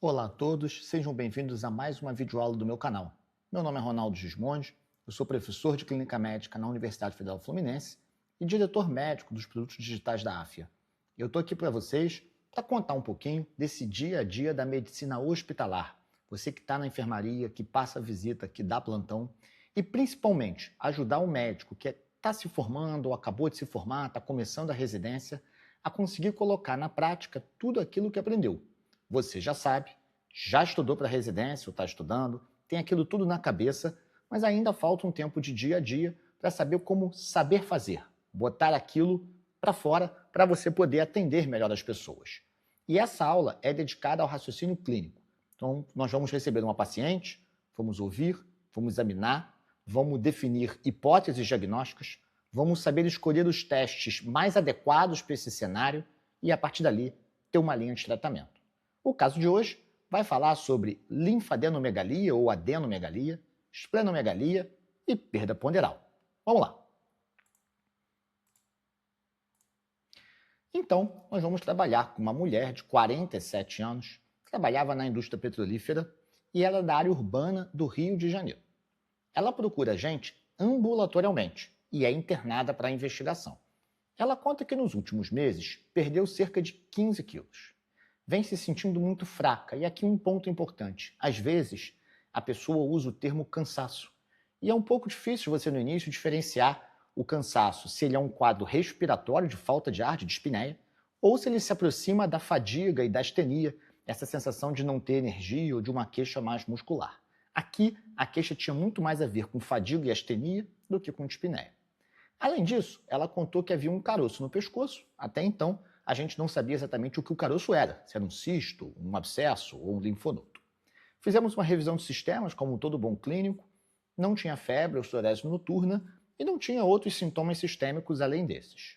Olá a todos, sejam bem-vindos a mais uma videoaula do meu canal. Meu nome é Ronaldo Gismondi, eu sou professor de Clínica Médica na Universidade Federal Fluminense e diretor médico dos produtos digitais da AFIA. Eu estou aqui para vocês para contar um pouquinho desse dia a dia da medicina hospitalar. Você que está na enfermaria, que passa a visita, que dá plantão e principalmente ajudar o médico que está se formando ou acabou de se formar, está começando a residência, a conseguir colocar na prática tudo aquilo que aprendeu. Você já sabe, já estudou para residência ou está estudando, tem aquilo tudo na cabeça, mas ainda falta um tempo de dia a dia para saber como saber fazer, botar aquilo para fora para você poder atender melhor as pessoas. E essa aula é dedicada ao raciocínio clínico. Então, nós vamos receber uma paciente, vamos ouvir, vamos examinar, vamos definir hipóteses diagnósticas, vamos saber escolher os testes mais adequados para esse cenário e, a partir dali, ter uma linha de tratamento. O caso de hoje vai falar sobre linfadenomegalia ou adenomegalia, esplenomegalia e perda ponderal. Vamos lá. Então, nós vamos trabalhar com uma mulher de 47 anos, que trabalhava na indústria petrolífera e ela é da área urbana do Rio de Janeiro. Ela procura a gente ambulatorialmente e é internada para investigação. Ela conta que nos últimos meses perdeu cerca de 15 quilos. Vem se sentindo muito fraca, e aqui um ponto importante. Às vezes, a pessoa usa o termo cansaço, e é um pouco difícil você no início diferenciar o cansaço, se ele é um quadro respiratório de falta de ar, de dispneia, ou se ele se aproxima da fadiga e da astenia, essa sensação de não ter energia ou de uma queixa mais muscular. Aqui, a queixa tinha muito mais a ver com fadiga e astenia do que com dispneia. Além disso, ela contou que havia um caroço no pescoço. Até então, a gente não sabia exatamente o que o caroço era, se era um cisto, um abscesso ou um linfonodo. Fizemos uma revisão de sistemas, como todo bom clínico, não tinha febre ou sudorese noturna e não tinha outros sintomas sistêmicos além desses.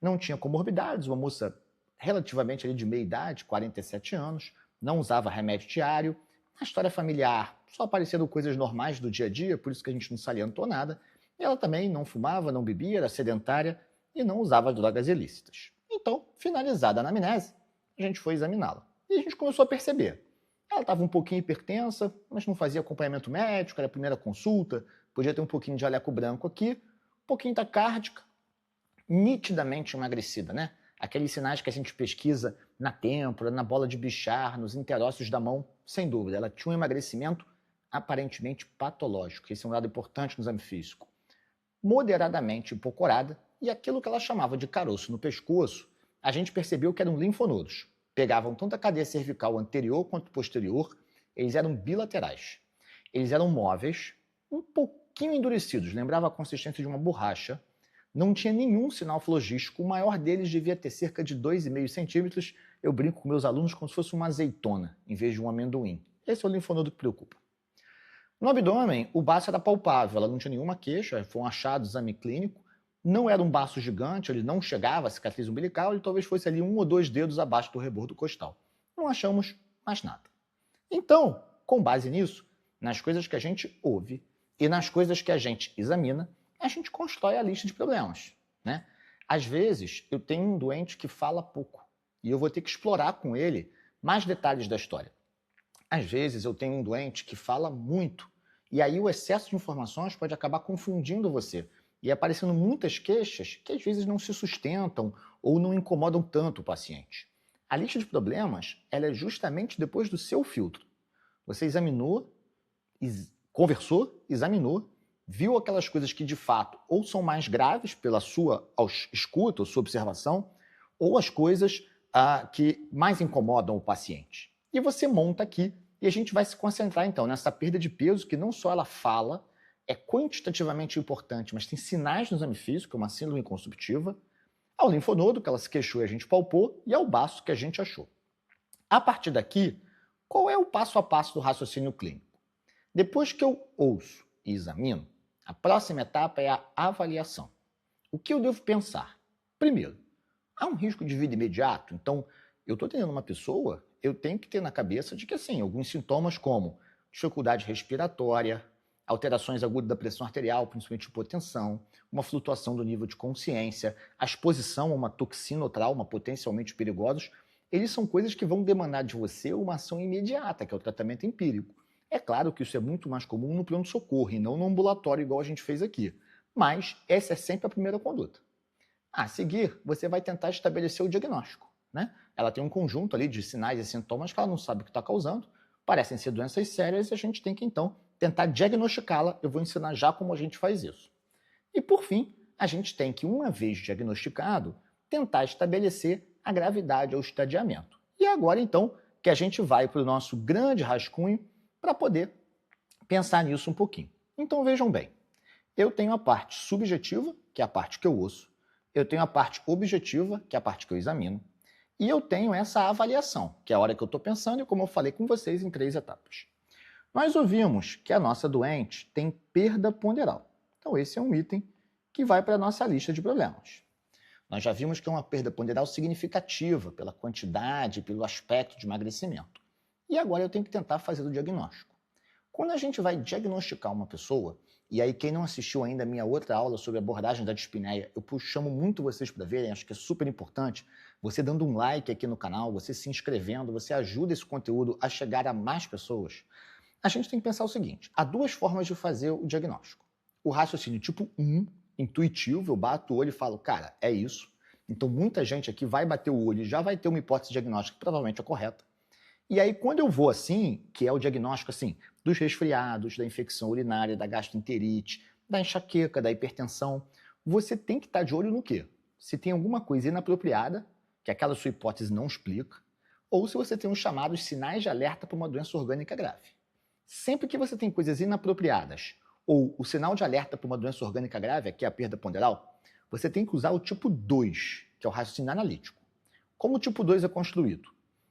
Não tinha comorbidades, uma moça relativamente ali de meia idade, 47 anos, não usava remédio diário, na história familiar só aparecendo coisas normais do dia a dia, por isso que a gente não salientou nada. Ela também não fumava, não bebia, era sedentária e não usava drogas ilícitas. Então, finalizada a anamnese, a gente foi examiná-la. E a gente começou a perceber. Ela estava um pouquinho hipertensa, mas não fazia acompanhamento médico, era a primeira consulta, podia ter um pouquinho de jaleco branco aqui, um pouquinho taquárdica, nitidamente emagrecida, né? Aqueles sinais que a gente pesquisa na têmpora, na bola de Bichard, nos interócitos da mão, sem dúvida. Ela tinha um emagrecimento aparentemente patológico, esse é um dado importante no exame físico. Moderadamente hipocorada, e aquilo que ela chamava de caroço no pescoço, a gente percebeu que eram linfonodos. Pegavam tanto a cadeia cervical anterior quanto posterior, eles eram bilaterais. Eles eram móveis, um pouquinho endurecidos, lembrava a consistência de uma borracha, não tinha nenhum sinal flogístico, o maior deles devia ter cerca de 2,5 centímetros, eu brinco com meus alunos como se fosse uma azeitona, em vez de um amendoim. Esse é o linfonodo que preocupa. No abdômen, o baço era palpável, ela não tinha nenhuma queixa, foi um achado, exame clínico, não era um baço gigante, ele não chegava à cicatriz umbilical, ele talvez fosse ali 1 ou 2 dedos abaixo do rebordo costal. Não achamos mais nada. Então, com base nisso, nas coisas que a gente ouve e nas coisas que a gente examina, a gente constrói a lista de problemas, né? Às vezes, eu tenho um doente que fala pouco e eu vou ter que explorar com ele mais detalhes da história. Às vezes, eu tenho um doente que fala muito e aí o excesso de informações pode acabar confundindo você e aparecendo muitas queixas que às vezes não se sustentam ou não incomodam tanto o paciente. A lista de problemas ela é justamente depois do seu filtro. Você examinou, conversou, examinou, viu aquelas coisas que de fato ou são mais graves pela sua escuta ou sua observação, ou as coisas que mais incomodam o paciente. E você monta aqui e a gente vai se concentrar então nessa perda de peso que não só ela fala, é quantitativamente importante, mas tem sinais no exame físico, uma síndrome consumptiva, ao linfonodo que ela se queixou e a gente palpou, e ao baço que a gente achou. A partir daqui, qual é o passo a passo do raciocínio clínico? Depois que eu ouço e examino, a próxima etapa é a avaliação. O que eu devo pensar? Primeiro, há um risco de vida imediato, então eu estou atendendo uma pessoa, eu tenho que ter na cabeça de que assim, alguns sintomas como dificuldade respiratória, alterações agudas da pressão arterial, principalmente hipotensão, uma flutuação do nível de consciência, a exposição a uma toxina ou trauma potencialmente perigosos, eles são coisas que vão demandar de você uma ação imediata, que é o tratamento empírico. É claro que isso é muito mais comum no pronto-socorro e não no ambulatório, igual a gente fez aqui. Mas essa é sempre a primeira conduta. A seguir, você vai tentar estabelecer o diagnóstico, né? Ela tem um conjunto ali de sinais e sintomas que ela não sabe o que está causando, parecem ser doenças sérias e a gente tem que, então, tentar diagnosticá-la. Eu vou ensinar já como a gente faz isso. E, por fim, a gente tem que, uma vez diagnosticado, tentar estabelecer a gravidade ou estadiamento. E agora, então, que a gente vai para o nosso grande rascunho para poder pensar nisso um pouquinho. Então, vejam bem, eu tenho a parte subjetiva, que é a parte que eu ouço, eu tenho a parte objetiva, que é a parte que eu examino, e eu tenho essa avaliação, que é a hora que eu estou pensando e como eu falei com vocês em 3 etapas. Nós ouvimos que a nossa doente tem perda ponderal. Então esse é um item que vai para a nossa lista de problemas. Nós já vimos que é uma perda ponderal significativa pela quantidade, pelo aspecto de emagrecimento. E agora eu tenho que tentar fazer o diagnóstico. Quando a gente vai diagnosticar uma pessoa, e aí quem não assistiu ainda a minha outra aula sobre abordagem da dispneia, eu chamo muito vocês para verem, acho que é super importante, você dando um like aqui no canal, você se inscrevendo, você ajuda esse conteúdo a chegar a mais pessoas. A gente tem que pensar o seguinte, há 2 formas de fazer o diagnóstico. O raciocínio tipo 1, intuitivo, eu bato o olho e falo, cara, é isso. Então muita gente aqui vai bater o olho e já vai ter uma hipótese diagnóstica que provavelmente é correta. E aí, quando eu vou assim, que é o diagnóstico assim, dos resfriados, da infecção urinária, da gastroenterite, da enxaqueca, da hipertensão, você tem que estar de olho no quê? Se tem alguma coisa inapropriada, que aquela sua hipótese não explica, ou se você tem os chamados sinais de alerta para uma doença orgânica grave. Sempre que você tem coisas inapropriadas, ou o sinal de alerta para uma doença orgânica grave, que é a perda ponderal, você tem que usar o tipo 2, que é o raciocínio analítico. Como o tipo 2 é construído?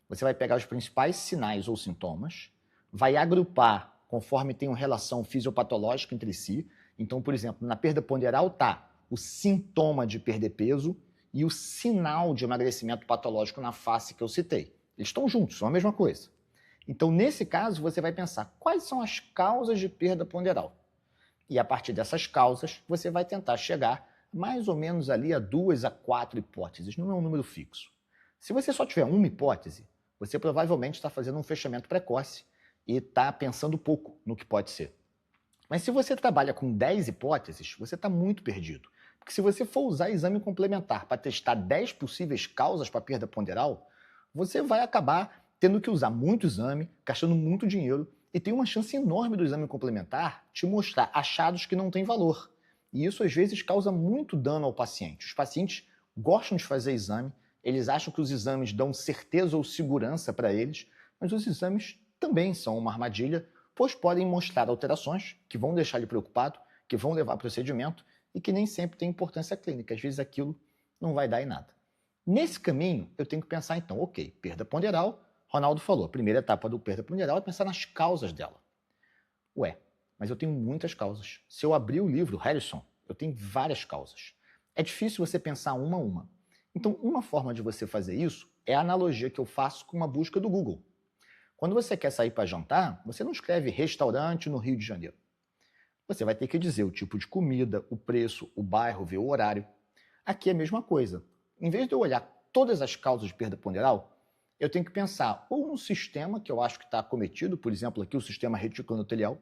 Você vai pegar os principais sinais ou sintomas, vai agrupar conforme tem uma relação fisiopatológica entre si. Então, por exemplo, na perda ponderal está o sintoma de perder peso e o sinal de emagrecimento patológico na face que eu citei. Eles estão juntos, são a mesma coisa. Então, nesse caso, você vai pensar quais são as causas de perda ponderal. E a partir dessas causas, você vai tentar chegar mais ou menos ali a 2 a 4 hipóteses, não é um número fixo. Se você só tiver uma hipótese, você provavelmente está fazendo um fechamento precoce e está pensando pouco no que pode ser. Mas se você trabalha com 10 hipóteses, você está muito perdido. Porque se você for usar exame complementar para testar 10 possíveis causas para perda ponderal, você vai acabar tendo que usar muito exame, gastando muito dinheiro, e tem uma chance enorme do exame complementar te mostrar achados que não têm valor. E isso às vezes causa muito dano ao paciente. Os pacientes gostam de fazer exame, eles acham que os exames dão certeza ou segurança para eles, mas os exames também são uma armadilha, pois podem mostrar alterações que vão deixar ele preocupado, que vão levar a procedimento e que nem sempre tem importância clínica. Às vezes aquilo não vai dar em nada. Nesse caminho, eu tenho que pensar então, ok, perda ponderal, Ronaldo falou, a primeira etapa do perda ponderal é pensar nas causas dela. Ué, mas eu tenho muitas causas. Se eu abrir o livro Harrison, eu tenho várias causas. É difícil você pensar uma a uma. Então, uma forma de você fazer isso é a analogia que eu faço com uma busca do Google. Quando você quer sair para jantar, você não escreve restaurante no Rio de Janeiro. Você vai ter que dizer o tipo de comida, o preço, o bairro, ver o horário. Aqui é a mesma coisa. Em vez de eu olhar todas as causas de perda ponderal, eu tenho que pensar ou no sistema que eu acho que está acometido, por exemplo, aqui o sistema reticuloendotelial,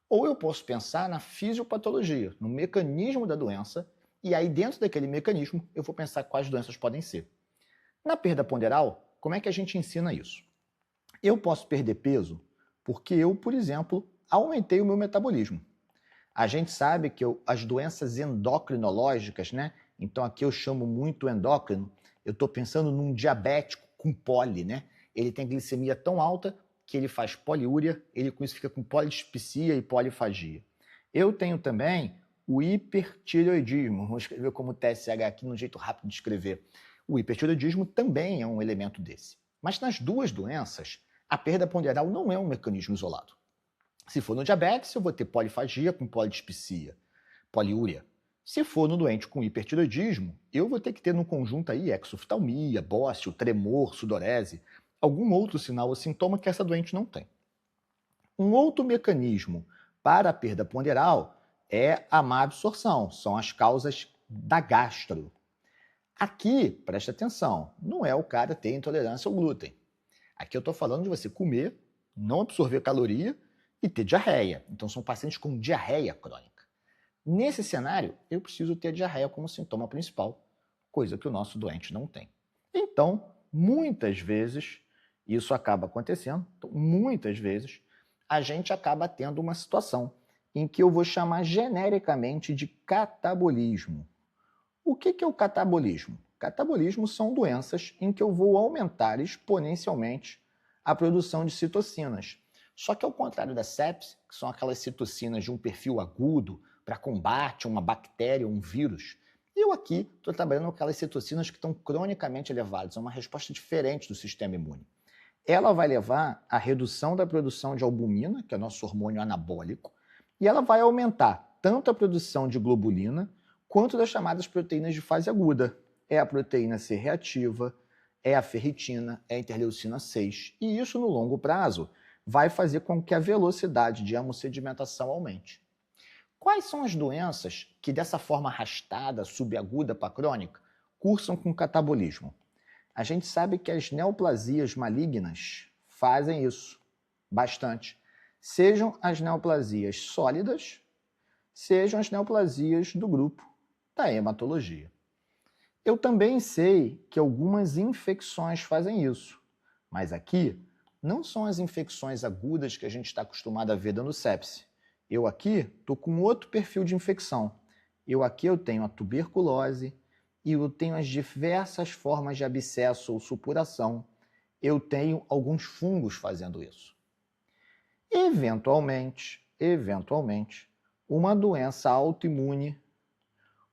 ou eu posso pensar na fisiopatologia, no mecanismo da doença, e aí dentro daquele mecanismo eu vou pensar quais doenças podem ser. Na perda ponderal, como é que a gente ensina isso? Eu posso perder peso porque eu, por exemplo, aumentei o meu metabolismo. A gente sabe que as doenças endocrinológicas, né? Então aqui eu chamo muito endócrino, eu estou pensando num diabético com poli, né? Ele tem glicemia tão alta que ele faz poliúria, ele com isso fica com polidispepsia e polifagia. Eu tenho também o hipertireoidismo, vou escrever como TSH aqui no jeito rápido de escrever. O hipertireoidismo também é um elemento desse. Mas nas duas doenças, a perda ponderal não é um mecanismo isolado. Se for no diabetes, eu vou ter polifagia com polidispepsia, poliúria. Se for no doente com hipertireoidismo, eu vou ter que ter no conjunto aí exoftalmia, bócio, tremor, sudorese, algum outro sinal ou sintoma que essa doente não tem. Um outro mecanismo para a perda ponderal é a má absorção, são as causas da gastro. Aqui, preste atenção, não é o cara ter intolerância ao glúten. Aqui eu estou falando de você comer, não absorver caloria e ter diarreia. Então são pacientes com diarreia crônica. Nesse cenário, eu preciso ter diarreia como sintoma principal, coisa que o nosso doente não tem. Então, muitas vezes, isso acaba acontecendo, então, muitas vezes, a gente acaba tendo uma situação em que eu vou chamar genericamente de catabolismo. O que é o catabolismo? Catabolismo são doenças em que eu vou aumentar exponencialmente a produção de citocinas. Só que ao contrário da sepse, que são aquelas citocinas de um perfil agudo para combate a uma bactéria ou um vírus, eu aqui estou trabalhando com aquelas citocinas que estão cronicamente elevadas, é uma resposta diferente do sistema imune. Ela vai levar à redução da produção de albumina, que é o nosso hormônio anabólico, e ela vai aumentar tanto a produção de globulina quanto das chamadas proteínas de fase aguda. É a proteína C reativa, é a ferritina, é a interleucina 6. E isso, no longo prazo, vai fazer com que a velocidade de hemossedimentação aumente. Quais são as doenças que, dessa forma arrastada, subaguda para crônica, cursam com catabolismo? A gente sabe que as neoplasias malignas fazem isso bastante. Sejam as neoplasias sólidas, sejam as neoplasias do grupo da hematologia. Eu também sei que algumas infecções fazem isso, mas aqui não são as infecções agudas que a gente está acostumado a ver dando sepse. Eu aqui estou com outro perfil de infecção. Eu tenho a tuberculose, e eu tenho as diversas formas de abscesso ou supuração. Eu tenho alguns fungos fazendo isso. Eventualmente, uma doença autoimune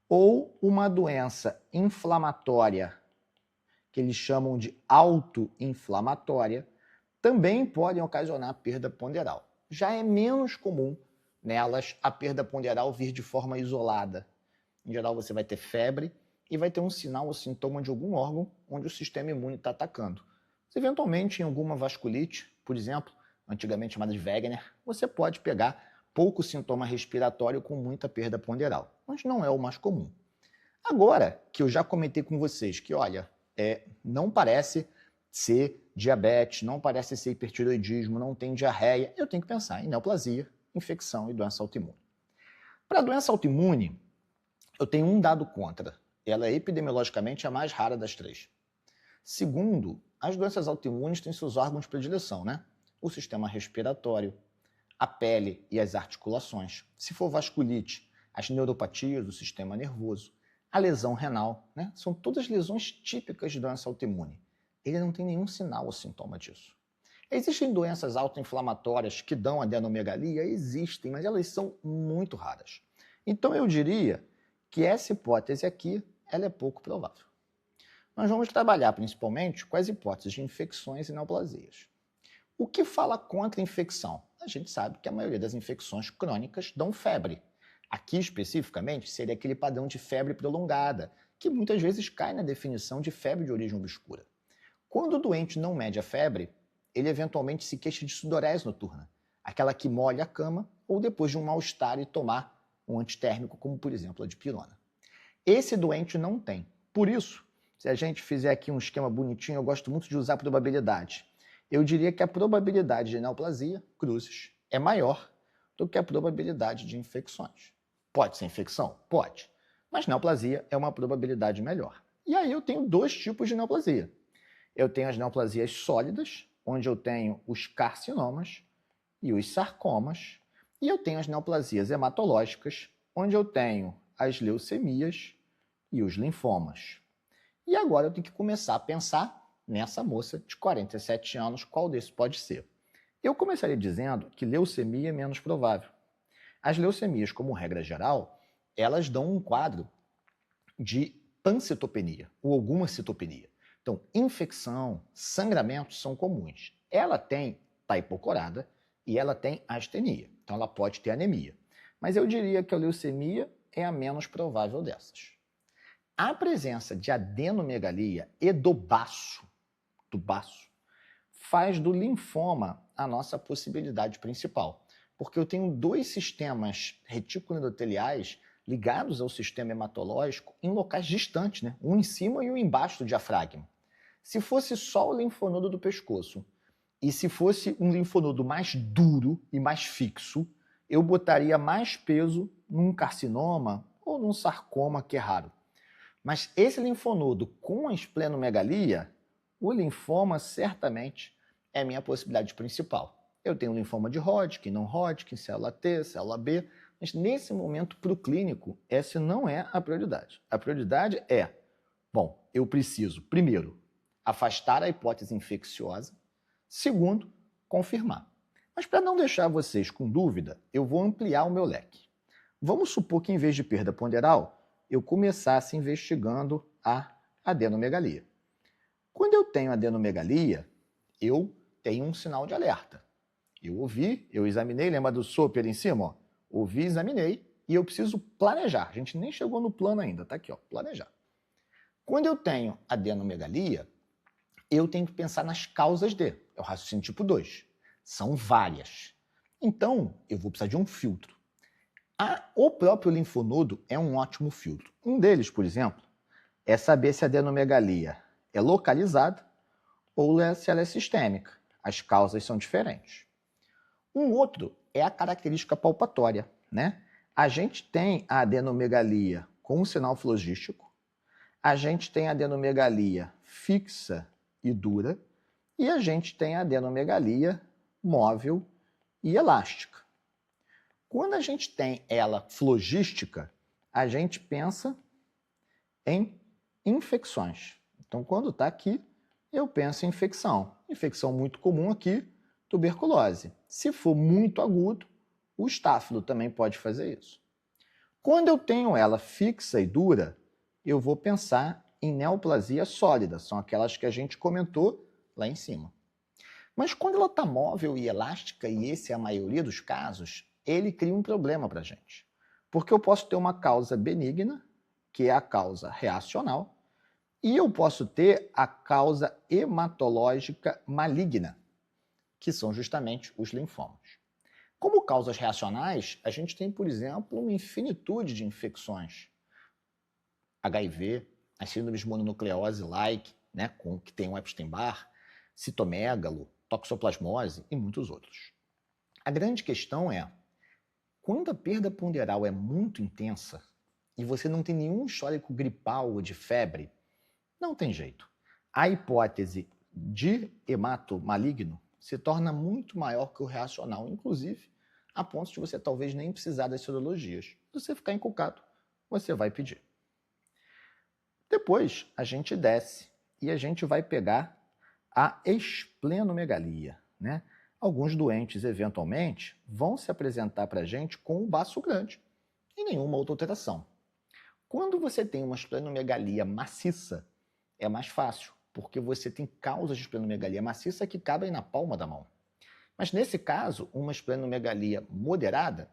ou uma doença inflamatória, que eles chamam de autoinflamatória, também podem ocasionar perda ponderal. Já é menos comum nelas a perda ponderal vir de forma isolada. Em geral, você vai ter febre e vai ter um sinal ou sintoma de algum órgão onde o sistema imune está atacando. Eventualmente, em alguma vasculite, por exemplo, antigamente chamada de Wegener, você pode pegar pouco sintoma respiratório com muita perda ponderal, mas não é o mais comum. Agora que eu já comentei com vocês que, olha, não parece ser diabetes, não parece ser hipertiroidismo, não tem diarreia, eu tenho que pensar em neoplasia, infecção e doença autoimune. Para a doença autoimune, eu tenho um dado contra. Ela é epidemiologicamente a mais rara das três. Segundo, as doenças autoimunes têm seus órgãos de predileção, né? O sistema respiratório, a pele e as articulações. Se for vasculite, as neuropatias do sistema nervoso, a lesão renal, né? São todas lesões típicas de doença autoimune. Ele não tem nenhum sinal ou sintoma disso. Existem doenças autoinflamatórias que dão adenomegalia? Existem, mas elas são muito raras. Então eu diria que essa hipótese aqui ela é pouco provável. Nós vamos trabalhar principalmente com as hipóteses de infecções e neoplasias. O que fala contra a infecção? A gente sabe que a maioria das infecções crônicas dão febre. Aqui, especificamente, seria aquele padrão de febre prolongada, que muitas vezes cai na definição de febre de origem obscura. Quando o doente não mede a febre, ele eventualmente se queixa de sudorese noturna, aquela que molha a cama ou depois de um mal-estar e tomar um antitérmico, como por exemplo a dipirona. Esse doente não tem. Por isso, se a gente fizer aqui um esquema bonitinho, eu gosto muito de usar probabilidade. Eu diria que a probabilidade de neoplasia, cruzes, é maior do que a probabilidade de infecções. Pode ser infecção? Pode. Mas neoplasia é uma probabilidade melhor. E aí eu tenho dois tipos de neoplasia. Eu tenho as neoplasias sólidas, onde eu tenho os carcinomas e os sarcomas, e eu tenho as neoplasias hematológicas, onde eu tenho as leucemias e os linfomas. E agora eu tenho que começar a pensar nessa moça de 47 anos, qual desses pode ser. Eu começaria dizendo que leucemia é menos provável. As leucemias, como regra geral, elas dão um quadro de pancitopenia ou alguma citopenia. Então, infecção, sangramento são comuns. Ela tem hipocorada e ela tem astenia. Então, ela pode ter anemia. Mas eu diria que a leucemia é a menos provável dessas. A presença de adenomegalia e do baço, faz do linfoma a nossa possibilidade principal. Porque eu tenho dois sistemas reticuloendoteliais ligados ao sistema hematológico em locais distantes, né? Um em cima e um embaixo do diafragma. Se fosse só o linfonodo do pescoço e se fosse um linfonodo mais duro e mais fixo, eu botaria mais peso num carcinoma ou num sarcoma, que é raro. Mas esse linfonodo com a esplenomegalia, o linfoma certamente é a minha possibilidade principal. Eu tenho linfoma de Hodgkin, não Hodgkin, célula T, célula B, mas nesse momento, para o clínico, essa não é a prioridade. A prioridade é, bom, eu preciso, primeiro, afastar a hipótese infecciosa, segundo, confirmar. Mas para não deixar vocês com dúvida, eu vou ampliar o meu leque. Vamos supor que em vez de perda ponderal, eu começasse investigando a adenomegalia. Quando eu tenho adenomegalia, eu tenho um sinal de alerta. Eu ouvi, eu examinei, lembra do SOPER em cima? Ó? Ouvi, examinei e eu preciso planejar. A gente nem chegou no plano ainda, tá aqui, ó, planejar. Quando eu tenho adenomegalia, eu tenho que pensar nas causas de. É o raciocínio tipo 2. São várias. Então, eu vou precisar de um filtro. O próprio linfonodo é um ótimo filtro. Um deles, por exemplo, é saber se a adenomegalia é localizada ou se ela é sistêmica. As causas são diferentes. Um outro é a característica palpatória, né? A gente tem a adenomegalia com um sinal flogístico, a gente tem a adenomegalia fixa e dura, e a gente tem a adenomegalia móvel e elástica. Quando a gente tem ela flogística, a gente pensa em infecções. Então, quando está aqui, eu penso em infecção. Infecção muito comum aqui, tuberculose. Se for muito agudo, o estáfilo também pode fazer isso. Quando eu tenho ela fixa e dura, eu vou pensar em neoplasia sólida, são aquelas que a gente comentou lá em cima. Mas quando ela está móvel e elástica, e esse é a maioria dos casos, ele cria um problema para a gente. Porque eu posso ter uma causa benigna, que é a causa reacional, e eu posso ter a causa hematológica maligna, que são justamente os linfomas. Como causas reacionais, a gente tem, por exemplo, uma infinitude de infecções. HIV, as síndromes mononucleose-like, né, que tem o Epstein-Barr, citomegalo, toxoplasmose e muitos outros. A grande questão é, quando a perda ponderal é muito intensa e você não tem nenhum histórico gripal ou de febre, não tem jeito. A hipótese de hemato maligno se torna muito maior que o reacional, inclusive a ponto de você talvez nem precisar das sorologias. Se você ficar encucado, você vai pedir. Depois, a gente desce e a gente vai pegar a esplenomegalia, né? Alguns doentes, eventualmente, vão se apresentar para a gente com o baço grande e nenhuma outra alteração. Quando você tem uma esplenomegalia maciça, é mais fácil, porque você tem causas de esplenomegalia maciça que cabem na palma da mão. Mas nesse caso, uma esplenomegalia moderada,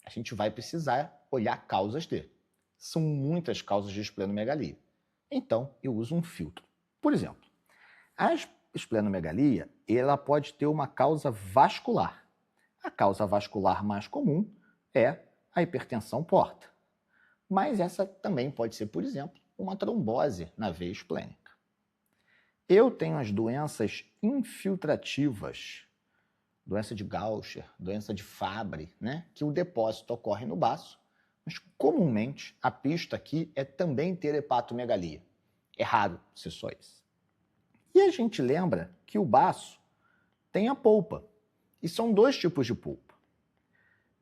a gente vai precisar olhar causas de. São muitas causas de esplenomegalia. Então, eu uso um filtro. Por exemplo, a esplenomegalia, ela pode ter uma causa vascular. A causa vascular mais comum é a hipertensão porta. Mas essa também pode ser, por exemplo, uma trombose na veia esplênica. Eu tenho as doenças infiltrativas, doença de Gaucher, doença de Fabry, né? Que o depósito ocorre no baço, mas comumente a pista aqui é também ter hepatomegalia. É raro ser só isso. E a gente lembra que o baço tem a polpa, e são dois tipos de polpa.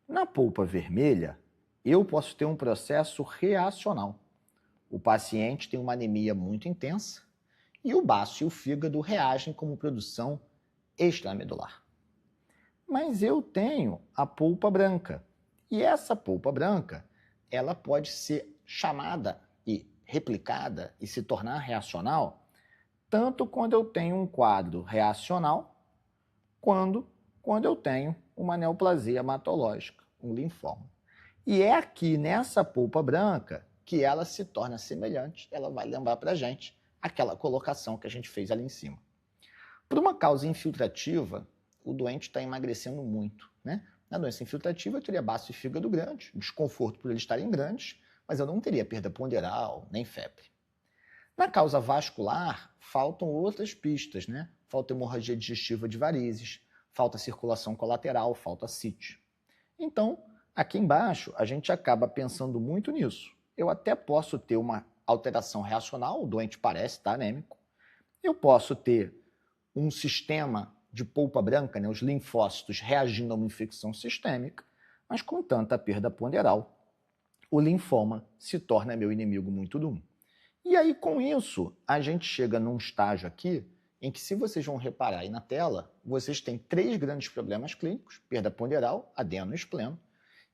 Na polpa vermelha, eu posso ter um processo reacional. O paciente tem uma anemia muito intensa e o baço e o fígado reagem como produção extramedular. Mas eu tenho a polpa branca. E essa polpa branca, ela pode ser chamada e replicada e se tornar reacional tanto quando eu tenho um quadro reacional, quando eu tenho uma neoplasia hematológica, um linfoma. E é aqui nessa polpa branca que ela se torna semelhante, ela vai lembrar para a gente aquela colocação que a gente fez ali em cima. Por uma causa infiltrativa, o doente está emagrecendo muito, né? Na doença infiltrativa, eu teria baço e fígado grande, desconforto por eles estarem grandes, mas eu não teria perda ponderal, nem febre. Na causa vascular, faltam outras pistas, né? Falta hemorragia digestiva de varizes, falta circulação colateral, falta CIT. Então, aqui embaixo, a gente acaba pensando muito nisso. Eu até posso ter uma alteração reacional, o doente parece estar anêmico. Eu posso ter um sistema de polpa branca, né, os linfócitos reagindo a uma infecção sistêmica, mas com tanta perda ponderal, o linfoma se torna meu inimigo muito do 1. E aí, com isso, a gente chega num estágio aqui em que, se vocês vão reparar aí na tela, vocês têm 3 grandes problemas clínicos, perda ponderal, adeno e espleno,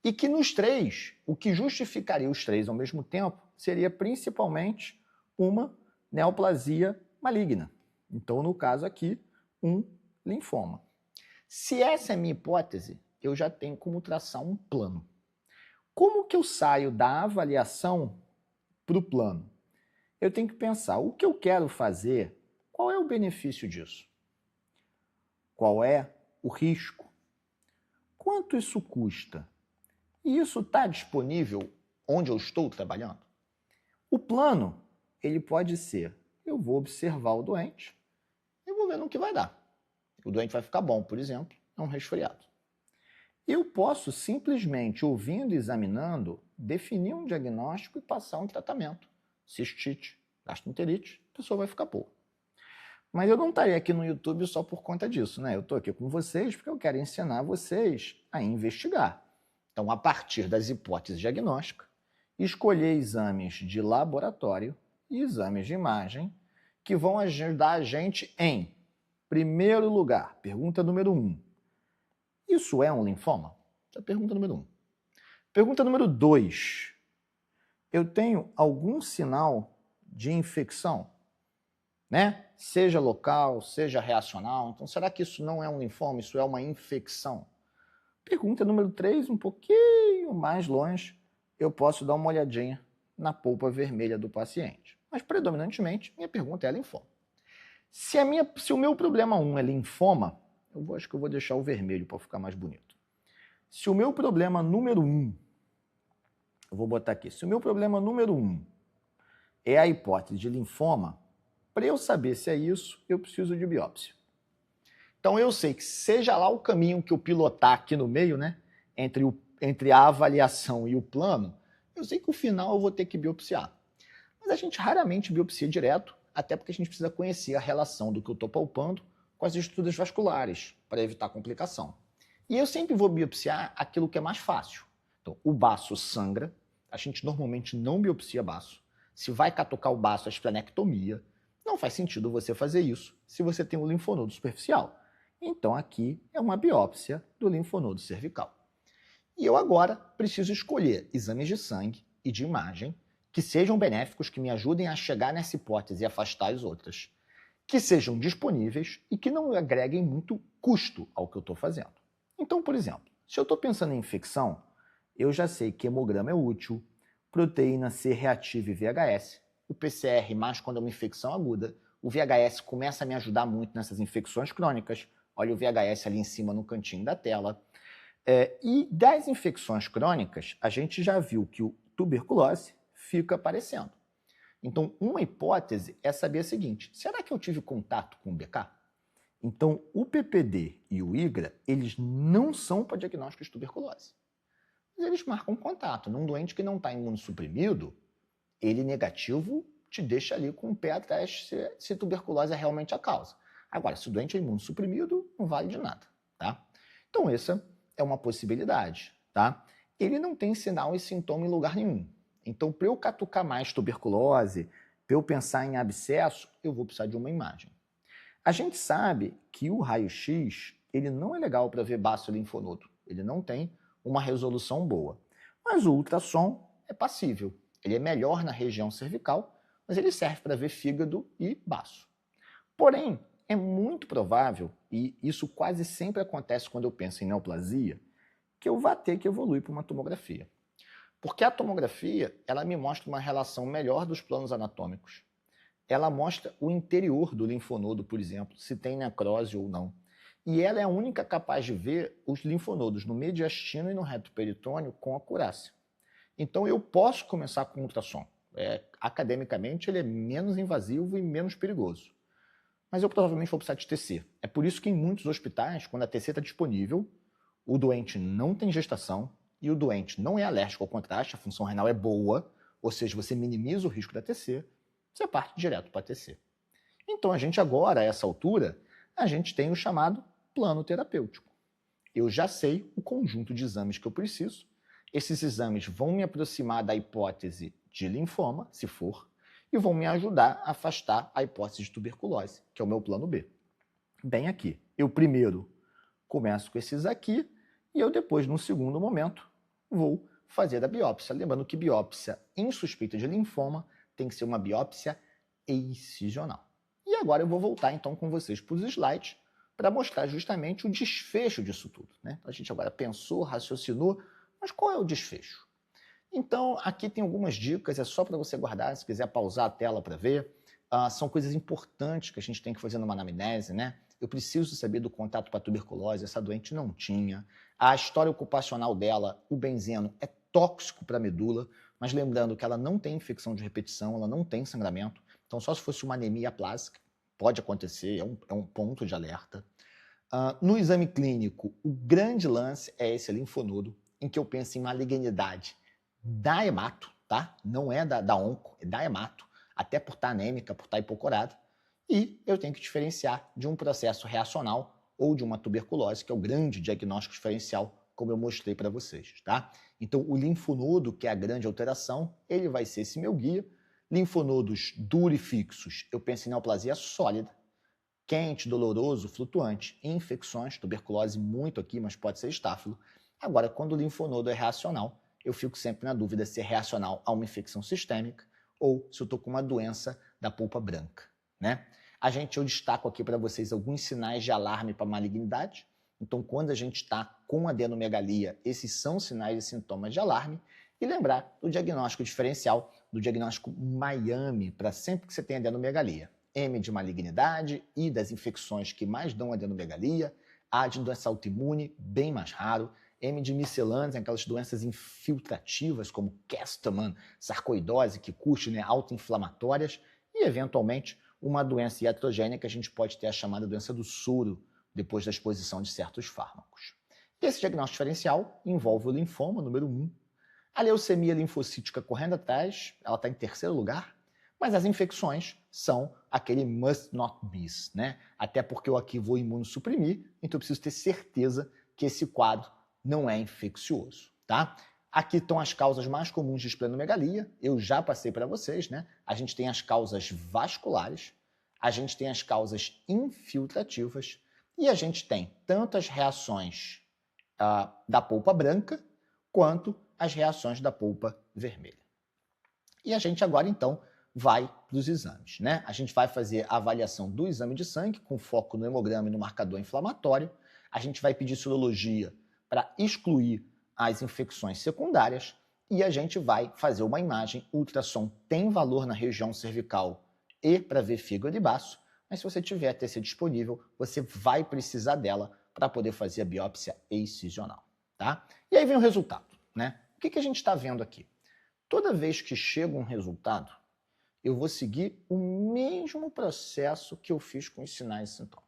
e que nos 3, o que justificaria os 3 ao mesmo tempo, seria principalmente uma neoplasia maligna. Então, no caso aqui, um linfoma. Se essa é a minha hipótese, eu já tenho como traçar um plano. Como que eu saio da avaliação para o plano? Eu tenho que pensar, o que eu quero fazer, qual é o benefício disso? Qual é o risco? Quanto isso custa? E isso está disponível onde eu estou trabalhando? O plano, ele pode ser, eu vou observar o doente e vou ver no que vai dar. O doente vai ficar bom, por exemplo, é um resfriado. Eu posso simplesmente, ouvindo e examinando, definir um diagnóstico e passar um tratamento. Cistite, gastroenterite, a pessoa vai ficar boa. Mas eu não estaria aqui no YouTube só por conta disso, né? Eu estou aqui com vocês porque eu quero ensinar vocês a investigar. Então, a partir das hipóteses diagnósticas, escolher exames de laboratório e exames de imagem que vão ajudar a gente em, primeiro lugar, pergunta número 1. Isso é um linfoma? Essa é a pergunta número 1. Pergunta número 2. Eu tenho algum sinal de infecção? Né? Seja local, seja reacional. Então, será que isso não é um linfoma? Isso é uma infecção? Pergunta número 3, um pouquinho mais longe, eu posso dar uma olhadinha na polpa vermelha do paciente. Mas, predominantemente, minha pergunta é linfoma. Se o meu problema 1 é linfoma, acho que eu vou deixar o vermelho para ficar mais bonito. Se o meu problema número 1, eu vou botar aqui, se o meu problema número 1 é a hipótese de linfoma, para eu saber se é isso, eu preciso de biópsia. Então eu sei que seja lá o caminho que eu pilotar aqui no meio, né, entre a avaliação e o plano, eu sei que no final eu vou ter que biopsiar. Mas a gente raramente biopsia direto, até porque a gente precisa conhecer a relação do que eu estou palpando com as estruturas vasculares, para evitar complicação. E eu sempre vou biopsiar aquilo que é mais fácil. Então, o baço sangra, a gente normalmente não biopsia baço. Se vai catucar o baço, a esplenectomia. Não faz sentido você fazer isso se você tem um linfonodo superficial. Então, aqui é uma biópsia do linfonodo cervical. E eu agora preciso escolher exames de sangue e de imagem que sejam benéficos, que me ajudem a chegar nessa hipótese e afastar as outras, que sejam disponíveis e que não agreguem muito custo ao que eu estou fazendo. Então, por exemplo, se eu estou pensando em infecção, eu já sei que hemograma é útil, proteína C reativa e VHS, o PCR mais quando é uma infecção aguda, o VHS começa a me ajudar muito nessas infecções crônicas, olha o VHS ali em cima no cantinho da tela. E das infecções crônicas, a gente já viu que o tuberculose fica aparecendo. Então, uma hipótese é saber a seguinte, será que eu tive contato com o BK? Então, o PPD e o IGRA, eles não são para diagnóstico de tuberculose. Mas eles marcam contato. Num doente que não está imunossuprimido, ele negativo te deixa ali com o pé atrás se tuberculose é realmente a causa. Agora, se o doente é imunossuprimido, não vale de nada, tá? Então, essa é uma possibilidade, tá? Ele não tem sinal e sintoma em lugar nenhum. Então, para eu catucar mais tuberculose, para eu pensar em abscesso, eu vou precisar de uma imagem. A gente sabe que o raio-x, ele não é legal para ver baço linfonodo. Ele não tem uma resolução boa. Mas o ultrassom é passível. Ele é melhor na região cervical, mas ele serve para ver fígado e baço. Porém, é muito provável, e isso quase sempre acontece quando eu penso em neoplasia, que eu vá ter que evoluir para uma tomografia. Porque a tomografia, ela me mostra uma relação melhor dos planos anatômicos. Ela mostra o interior do linfonodo, por exemplo, se tem necrose ou não. e ela é a única capaz de ver os linfonodos no mediastino e no reto peritônio com acurácia. Então eu posso começar com ultrassom. Academicamente ele é menos invasivo e menos perigoso. Mas eu provavelmente vou precisar de TC. É por isso que em muitos hospitais, quando a TC está disponível, o doente não tem gestação e o doente não é alérgico ao contraste, a função renal é boa, ou seja, você minimiza o risco da TC, você parte direto para a TC. Então a gente agora, a essa altura, a gente tem o chamado plano terapêutico. Eu já sei o conjunto de exames que eu preciso. Esses exames vão me aproximar da hipótese de linfoma, se for, e vão me ajudar a afastar a hipótese de tuberculose, que é o meu plano B. Bem aqui, eu primeiro começo com esses aqui e eu depois, num segundo momento, vou fazer a biópsia. Lembrando que biópsia em suspeita de linfoma tem que ser uma biópsia excisional. E agora eu vou voltar então com vocês para os slides para mostrar justamente o desfecho disso tudo, né? A gente agora pensou, raciocinou, mas qual é o desfecho? Então, aqui tem algumas dicas, é só para você guardar, se quiser pausar a tela para ver. São coisas importantes que a gente tem que fazer numa anamnese, né? Eu preciso saber do contato para tuberculose, essa doente não tinha. A história ocupacional dela, o benzeno, é tóxico para a medula, mas lembrando que ela não tem infecção de repetição, ela não tem sangramento, então só se fosse uma anemia aplásica, pode acontecer, é um ponto de alerta. No exame clínico, o grande lance é esse linfonodo, em que eu penso em malignidade da hemato, tá? Não é da onco, é da hemato, até por estar anêmica, por estar hipocorada. E eu tenho que diferenciar de um processo reacional ou de uma tuberculose, que é o grande diagnóstico diferencial, como eu mostrei para vocês, tá? Então, o linfonodo, que é a grande alteração, ele vai ser esse meu guia. Linfonodos duros e fixos, eu penso em neoplasia sólida, quente, doloroso, flutuante, infecções, tuberculose muito aqui, mas pode ser estáfilo. Agora, quando o linfonodo é reacional, eu fico sempre na dúvida se é reacional a uma infecção sistêmica ou se eu estou com uma doença da polpa branca, né? Eu destaco aqui para vocês alguns sinais de alarme para malignidade. Então, quando a gente está com adenomegalia, esses são sinais e sintomas de alarme. E lembrar do diagnóstico diferencial, do diagnóstico Miami, para sempre que você tem adenomegalia. M de malignidade, I das infecções que mais dão adenomegalia, A de doença autoimune, bem mais raro, M de miscelâneas, aquelas doenças infiltrativas como Castleman, sarcoidose, que curte, né, autoinflamatórias, e eventualmente uma doença iatrogênica que a gente pode ter a chamada doença do soro, depois da exposição de certos fármacos. Esse diagnóstico diferencial envolve o linfoma, número 1, a leucemia linfocítica correndo atrás, ela está em terceiro lugar, mas as infecções são aquele must not miss, né? Até porque eu aqui vou imunossuprimir, então eu preciso ter certeza que esse quadro não é infeccioso, tá? Aqui estão as causas mais comuns de esplenomegalia, eu já passei para vocês, né? A gente tem as causas vasculares, a gente tem as causas infiltrativas e a gente tem tanto as reações da polpa branca quanto as reações da polpa vermelha. E a gente agora, então, vai para os exames, né? A gente vai fazer a avaliação do exame de sangue, com foco no hemograma e no marcador inflamatório. A gente vai pedir sorologia para excluir as infecções secundárias e a gente vai fazer uma imagem. O ultrassom tem valor na região cervical e para ver fígado e baço, mas se você tiver a TC disponível, você vai precisar dela para poder fazer a biópsia excisional, tá? E aí vem o resultado, né? O que a gente está vendo aqui? Toda vez que chega um resultado, eu vou seguir o mesmo processo que eu fiz com os sinais e sintomas.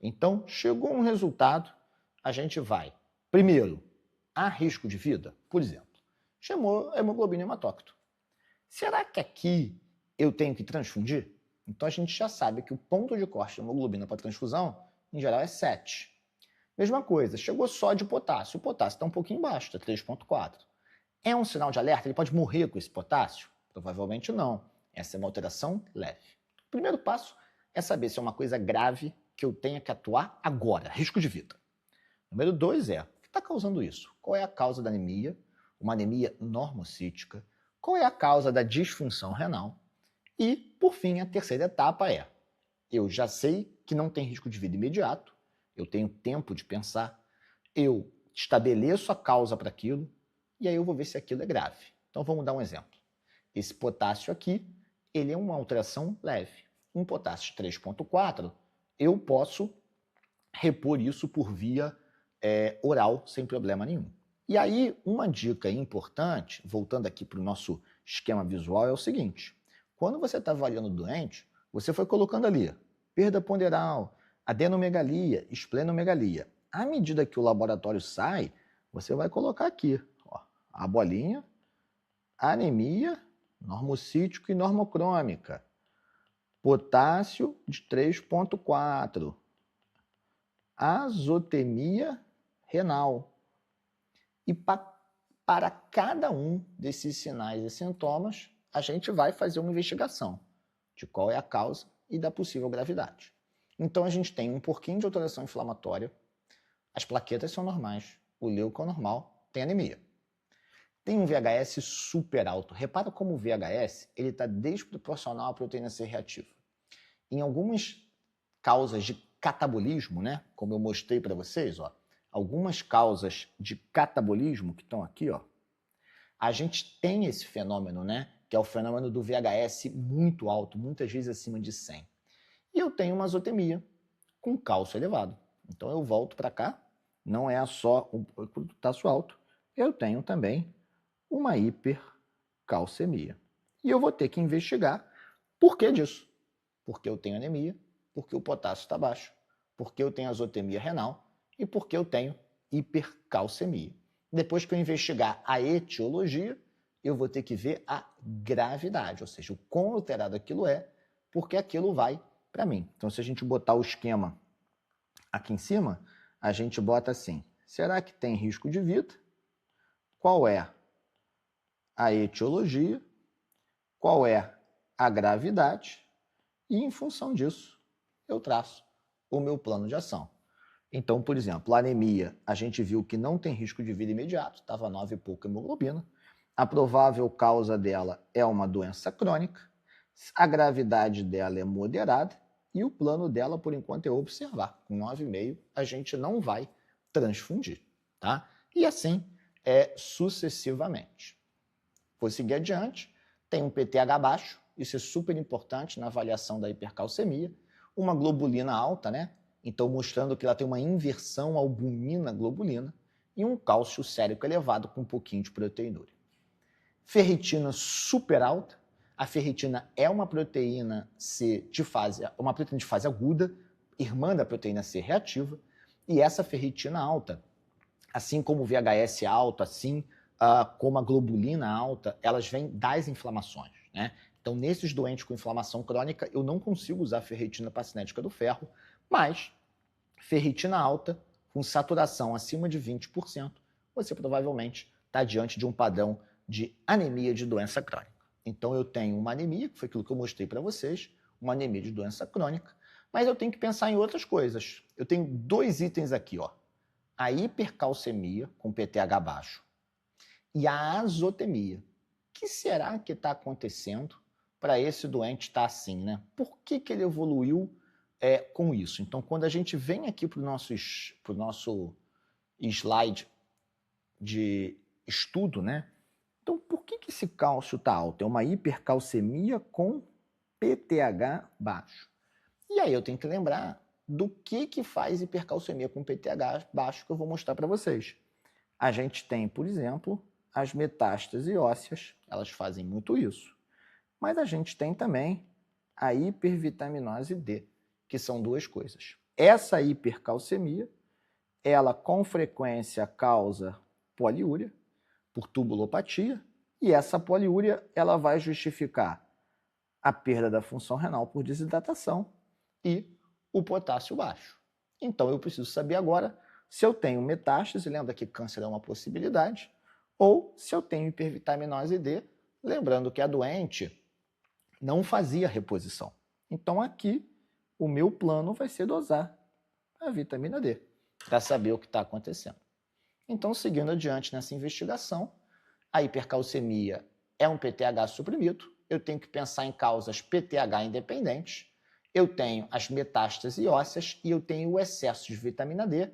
Então, chegou um resultado, a gente vai. Primeiro, há risco de vida? Por exemplo, chamou hemoglobina hematócrito. Será que aqui eu tenho que transfundir? Então, a gente já sabe que o ponto de corte de hemoglobina para transfusão, em geral, é 7. Mesma coisa, chegou sódio e potássio. O potássio está um pouquinho baixo, está 3,4. É um sinal de alerta? Ele pode morrer com esse potássio? Provavelmente não. Essa é uma alteração leve. O primeiro passo é saber se é uma coisa grave que eu tenha que atuar agora, risco de vida. Número 2 é, o que está causando isso? Qual é a causa da anemia? Uma anemia normocítica. Qual é a causa da disfunção renal? E, por fim, a terceira etapa é, eu já sei que não tem risco de vida imediato, eu tenho tempo de pensar, eu estabeleço a causa para aquilo, e aí eu vou ver se aquilo é grave. Então vamos dar um exemplo. Esse potássio aqui, ele é uma alteração leve. Um potássio 3,4, eu posso repor isso por via oral sem problema nenhum. E aí, uma dica importante, voltando aqui para o nosso esquema visual, é o seguinte: quando você está avaliando o doente, você foi colocando ali perda ponderal, adenomegalia, esplenomegalia. À medida que o laboratório sai, você vai colocar aqui ó, a bolinha, anemia, normocítico e normocrômica, potássio de 3,4, azotemia renal. E para cada um desses sinais e sintomas, a gente vai fazer uma investigação de qual é a causa e da possível gravidade. Então, a gente tem um pouquinho de alteração inflamatória, as plaquetas são normais, o leuco é normal, tem anemia. Tem um VHS super alto. Repara como o VHS está desproporcional à proteína C reativa. Em algumas causas de catabolismo, né, como eu mostrei para vocês, ó, algumas causas de catabolismo que estão aqui, ó, a gente tem esse fenômeno, né, que é o fenômeno do VHS muito alto, muitas vezes acima de 100. E eu tenho uma azotemia com cálcio elevado. Então eu volto para cá, não é só o potássio alto, eu tenho também uma hipercalcemia. E eu vou ter que investigar por que disso. Porque eu tenho anemia, porque o potássio está baixo, porque eu tenho azotemia renal e porque eu tenho hipercalcemia. Depois que eu investigar a etiologia, eu vou ter que ver a gravidade, ou seja, o quão alterado aquilo é, porque aquilo vai para mim. Então, se a gente botar o esquema aqui em cima, a gente bota assim: será que tem risco de vida? Qual é a etiologia? Qual é a gravidade? E, em função disso, eu traço o meu plano de ação. Então, por exemplo, a anemia, a gente viu que não tem risco de vida imediato, estava 9 e pouco hemoglobina. A provável causa dela é uma doença crônica. A gravidade dela é moderada e o plano dela, por enquanto, é observar. Com 9,5, a gente não vai transfundir, tá? E assim sucessivamente. Vou seguir adiante. Tem um PTH baixo, isso é super importante na avaliação da hipercalcemia. Uma globulina alta, né? Então, mostrando que ela tem uma inversão albumina-globulina e um cálcio sérico elevado com um pouquinho de proteinúria. Ferritina super alta. A ferritina é uma proteína C de fase, uma proteína de fase aguda, irmã da proteína C reativa, e essa ferritina alta, assim como o VHS alto, assim como a globulina alta, elas vêm das inflamações, né? Então, nesses doentes com inflamação crônica, eu não consigo usar ferritina para cinética do ferro, mas ferritina alta, com saturação acima de 20%, você provavelmente está diante de um padrão de anemia de doença crônica. Então, eu tenho uma anemia, que foi aquilo que eu mostrei para vocês, uma anemia de doença crônica, mas eu tenho que pensar em outras coisas. Eu tenho 2 itens aqui, ó. A hipercalcemia, com PTH baixo, e a azotemia. O que será que está acontecendo para esse doente estar assim, né? Por que ele evoluiu com isso? Então, quando a gente vem aqui para o nosso slide de estudo, né? Então, por que esse cálcio está alto? É uma hipercalcemia com PTH baixo. E aí eu tenho que lembrar do que faz hipercalcemia com PTH baixo, que eu vou mostrar para vocês. A gente tem, por exemplo, as metástases ósseas, elas fazem muito isso. Mas a gente tem também a hipervitaminose D, que são 2 coisas. Essa hipercalcemia, ela com frequência causa poliúria, por tubulopatia, e essa poliúria ela vai justificar a perda da função renal por desidratação e o potássio baixo. Então, eu preciso saber agora se eu tenho metástase, lembra que câncer é uma possibilidade, ou se eu tenho hipervitaminose D, lembrando que a doente não fazia reposição. Então, aqui, o meu plano vai ser dosar a vitamina D, para saber o que está acontecendo. Então, seguindo adiante nessa investigação, a hipercalcemia é um PTH suprimido, eu tenho que pensar em causas PTH independentes, eu tenho as metástases ósseas e eu tenho o excesso de vitamina D,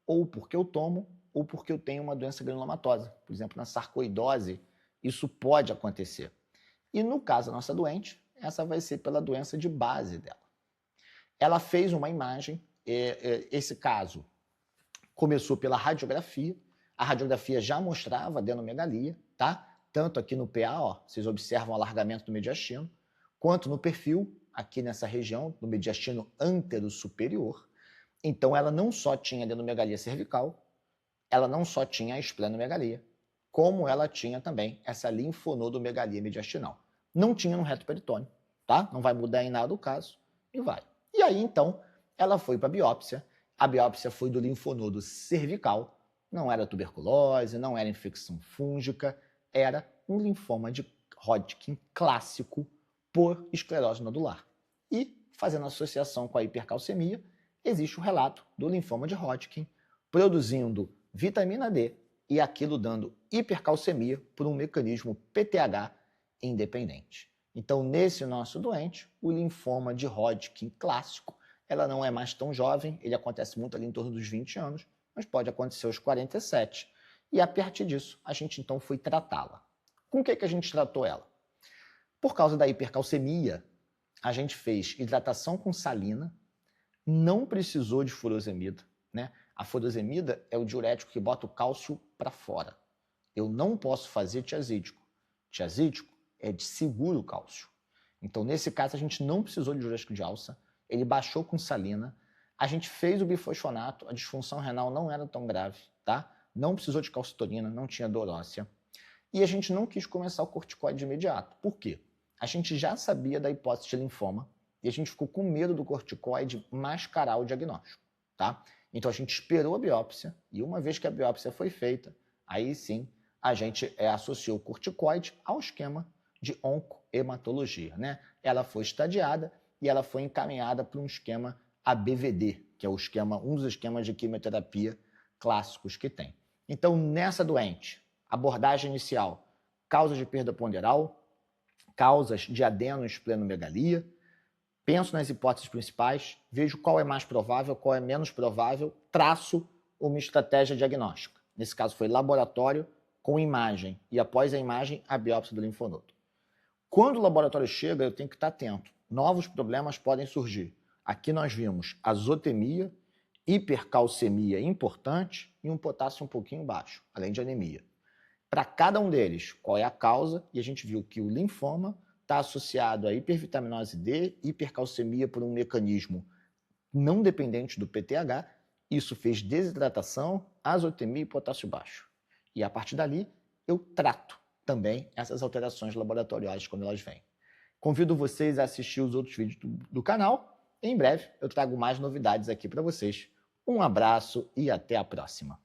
ou porque eu tomo, ou porque eu tenho uma doença granulomatosa. Por exemplo, na sarcoidose, isso pode acontecer. E no caso da nossa doente, essa vai ser pela doença de base dela. Ela fez uma imagem, esse caso começou pela radiografia. A radiografia já mostrava adenomegalia, tá? Tanto aqui no PA, ó, vocês observam o alargamento do mediastino, quanto no perfil, aqui nessa região, do mediastino antero-superior. Então, ela não só tinha adenomegalia cervical, ela não só tinha a esplenomegalia, como ela tinha também essa linfonodomegalia mediastinal. Não tinha no reto peritônio, tá? Não vai mudar em nada o caso, e vai. E aí, então, ela foi para a biópsia. A biópsia foi do linfonodo cervical, não era tuberculose, não era infecção fúngica, era um linfoma de Hodgkin clássico por esclerose nodular. E, fazendo associação com a hipercalcemia, existe o relato do linfoma de Hodgkin produzindo vitamina D e aquilo dando hipercalcemia por um mecanismo PTH independente. Então, nesse nosso doente, o linfoma de Hodgkin clássico, ela não é mais tão jovem, ele acontece muito ali em torno dos 20 anos, mas pode acontecer aos 47. E a partir disso, a gente então foi tratá-la. Com o que a gente tratou ela? Por causa da hipercalcemia, a gente fez hidratação com salina, não precisou de furosemida, né? A furosemida é o diurético que bota o cálcio para fora. Eu não posso fazer tiazídico. Tiazídico é de seguro o cálcio. Então, nesse caso, a gente não precisou de diurético de alça, ele baixou com salina, a gente fez o bifosfonato, a disfunção renal não era tão grave, tá? Não precisou de calcitonina, não tinha dor óssea. E a gente não quis começar o corticoide de imediato. Por quê? A gente já sabia da hipótese de linfoma e a gente ficou com medo do corticoide mascarar o diagnóstico, tá? Então a gente esperou a biópsia e uma vez que a biópsia foi feita, aí sim a gente associou o corticoide ao esquema de oncohematologia, né? Ela foi estadiada e ela foi encaminhada para um esquema ABVD, que é um dos esquemas de quimioterapia clássicos que tem. Então, nessa doente, abordagem inicial, causas de perda ponderal, causas de adenoesplenomegalia, penso nas hipóteses principais, vejo qual é mais provável, qual é menos provável, traço uma estratégia diagnóstica. Nesse caso foi laboratório com imagem e após a imagem, a biópsia do linfonodo. Quando o laboratório chega, eu tenho que estar atento. Novos problemas podem surgir. Aqui nós vimos azotemia, hipercalcemia importante e um potássio um pouquinho baixo, além de anemia. Para cada um deles, qual é a causa? E a gente viu que o linfoma está associado a hipervitaminose D, hipercalcemia por um mecanismo não dependente do PTH. Isso fez desidratação, azotemia e potássio baixo. E a partir dali, eu trato também essas alterações laboratoriais quando elas vêm. Convido vocês a assistir os outros vídeos do canal. Em breve, eu trago mais novidades aqui para vocês. Um abraço e até a próxima.